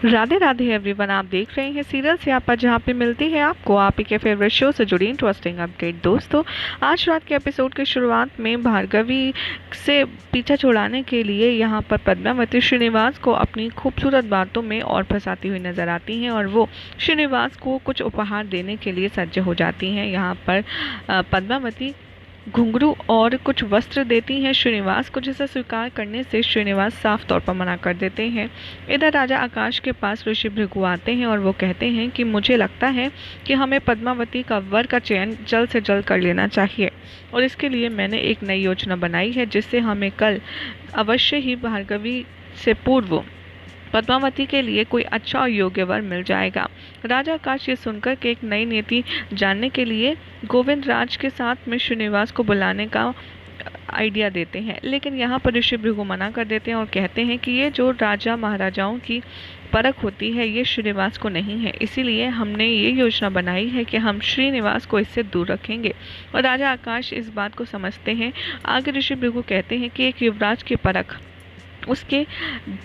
Radhe Radhe everyone, आप देख रहे हैं सीरियल स्यापा, जहां पे मिलती है आपको आप ही के फेवरेट शो से जुड़ी इंटरेस्टिंग अपडेट। दोस्तों, आज रात के एपिसोड की शुरुआत में भार्गवी से पीछा छुड़ाने के लिए यहां पर पद्मावती श्रीनिवास को अपनी खूबसूरत बातों में और फंसाती हुई नजर आती हैं और वो श्रीनिवास को कुछ उपहार देने के लिए सज्ज हो जाती हैं। यहाँ पर पद्मावती घुंघरू और कुछ वस्त्र देती हैं श्रीनिवास को, जिसे स्वीकार करने से श्रीनिवास साफ तौर पर मना कर देते हैं। इधर राजा आकाश के पास ऋषि भृगु आते हैं और वो कहते हैं कि मुझे लगता है कि हमें पद्मावती का वर का चयन जल्द से जल्द कर लेना चाहिए और इसके लिए मैंने एक नई योजना बनाई है, जिससे हमें कल अवश्य ही भार्गवी से पूर्व पद्मावती के लिए कोई अच्छा और योग्य वर मिल जाएगा। राजा आकाश ये सुनकर के एक नई नीति जानने के लिए गोविंद राज के साथ में श्रीनिवास को बुलाने का आइडिया देते हैं, लेकिन यहाँ पर ऋषि भृगु मना कर देते हैं और कहते हैं कि ये जो राजा महाराजाओं की परख होती है ये श्रीनिवास को नहीं है, इसीलिए हमने ये योजना बनाई है कि हम श्रीनिवास को इससे दूर रखेंगे। और राजा आकाश इस बात को समझते हैं। आगे ऋषि भृगु कहते हैं कि एक युवराज की परख उसके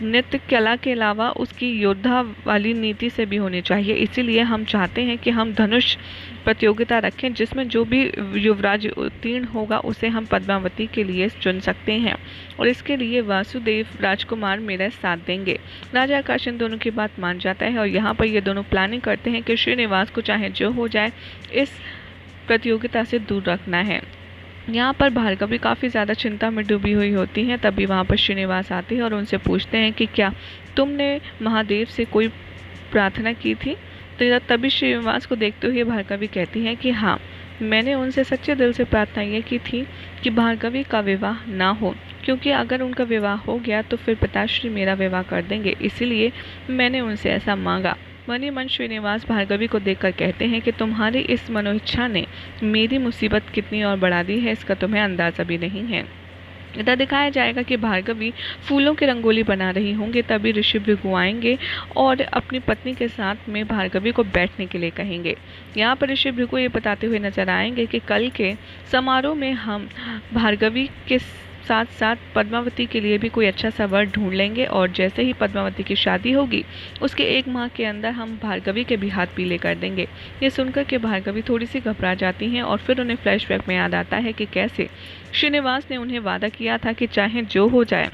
नृत्य कला के अलावा उसकी योद्धा वाली नीति से भी होनी चाहिए, इसीलिए हम चाहते हैं कि हम धनुष प्रतियोगिता रखें, जिसमें जो भी युवराज उत्तीर्ण होगा उसे हम पद्मावती के लिए चुन सकते हैं और इसके लिए वासुदेव राजकुमार मेरा साथ देंगे। राजा आकाश इन दोनों की बात मान जाता है और यहाँ पर ये दोनों प्लानिंग करते हैं कि श्रीनिवास को चाहे जो हो जाए इस प्रतियोगिता से दूर रखना है। यहाँ पर भार्गवी काफ़ी ज़्यादा चिंता में डूबी हुई होती हैं। तभी वहाँ पर श्रीनिवास आते हैं और उनसे पूछते हैं कि क्या तुमने महादेव से कोई प्रार्थना की थी। तो तभी श्रीनिवास को देखते हुए भार्गवी कहती हैं कि हाँ, मैंने उनसे सच्चे दिल से प्रार्थना ये की थी कि भार्गवी का विवाह ना हो, क्योंकि अगर उनका विवाह हो गया तो फिर पिताश्री मेरा विवाह कर देंगे, इसीलिए मैंने उनसे ऐसा मांगा। मन ही मन श्रीनिवास भार्गवी को देखकर कहते हैं कि तुम्हारी इस मनोइच्छा ने मेरी मुसीबत कितनी और बढ़ा दी है, इसका तुम्हें अंदाज़ा भी नहीं है। इधर दिखाया जाएगा कि भार्गवी फूलों की रंगोली बना रही होंगे, तभी ऋषि भृगु आएंगे और अपनी पत्नी के साथ में भार्गवी को बैठने के लिए कहेंगे। यहाँ पर ऋषि भृगु ये बताते हुए नजर आएंगे कि कल के समारोह में हम भार्गवी के साथ साथ पद्मावती के लिए भी कोई अच्छा सा वर ढूंढ लेंगे और जैसे ही पद्मावती की शादी होगी उसके 1 माह के अंदर हम भार्गवी के भी हाथ पीले कर देंगे। ये सुनकर के भार्गवी थोड़ी सी घबरा जाती हैं और फिर उन्हें फ्लैशबैक में याद आता है कि कैसे श्रीनिवास ने उन्हें वादा किया था कि चाहे जो हो जाए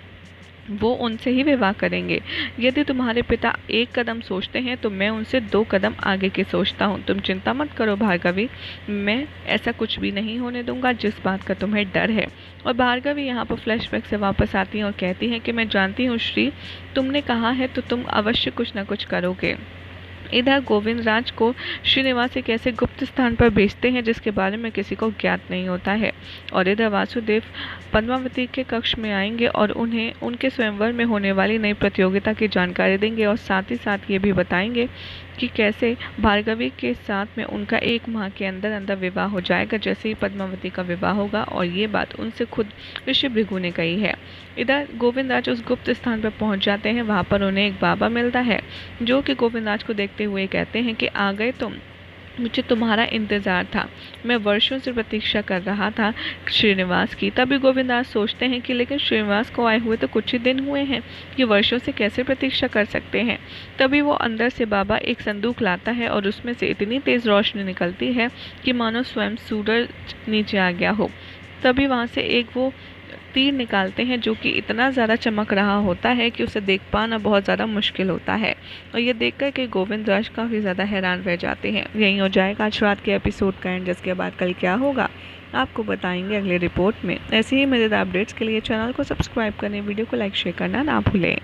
वो उनसे ही विवाह करेंगे। यदि तुम्हारे पिता 1 कदम सोचते हैं तो मैं उनसे 2 कदम आगे की सोचता हूँ। तुम चिंता मत करो भार्गवी, मैं ऐसा कुछ भी नहीं होने दूंगा जिस बात का तुम्हें डर है। और भार्गवी यहाँ पर फ्लैशबैक से वापस आती हैं और कहती हैं कि मैं जानती हूँ श्री, तुमने कहा है तो तुम अवश्य कुछ न कुछ करोगे। इधर गोविंद राज को श्रीनिवास एक ऐसे गुप्त स्थान पर भेजते हैं जिसके बारे में किसी को ज्ञात नहीं होता है और इधर वासुदेव पद्मावती के कक्ष में आएंगे और उन्हें उनके स्वयंवर में होने वाली नई प्रतियोगिता की जानकारी देंगे और साथ ही साथ ये भी बताएंगे कि कैसे भार्गवी के साथ में उनका 1 माह के अंदर अंदर विवाह हो जाएगा जैसे ही पद्मावती का विवाह होगा, और ये बात उनसे खुद ऋषि भृगु ने कही है। इधर गोविंद राज उस गुप्त स्थान पर पहुंच जाते हैं। वहां पर उन्हें एक बाबा मिलता है जो कि गोविंद राज को देखते हुए कहते हैं कि आ गए तुम, मुझे तुम्हारा इंतज़ार था, मैं वर्षों से प्रतीक्षा कर रहा था श्रीनिवास की। तभी गोविंद राज सोचते हैं कि लेकिन श्रीनिवास को आए हुए तो कुछ ही दिन हुए हैं, ये वर्षों से कैसे प्रतीक्षा कर सकते हैं। तभी वो अंदर से बाबा एक संदूक लाता है और उसमें से इतनी तेज़ रोशनी निकलती है कि मानो स्वयं सूरज नीचे आ गया हो। तभी वहाँ से एक वो तीर निकालते हैं जो कि इतना ज़्यादा चमक रहा होता है कि उसे देख पाना बहुत ज़्यादा मुश्किल होता है और ये देखकर के गोविंद राज काफ़ी ज़्यादा हैरान रह जाते हैं। यही हो जाएगा आज रात के एपिसोड का एंड, जिसके बाद कल क्या होगा आपको बताएंगे अगले रिपोर्ट में। ऐसे ही मज़ेदार अपडेट्स के लिए चैनल को सब्सक्राइब करें, वीडियो को लाइक शेयर करना ना भूलें।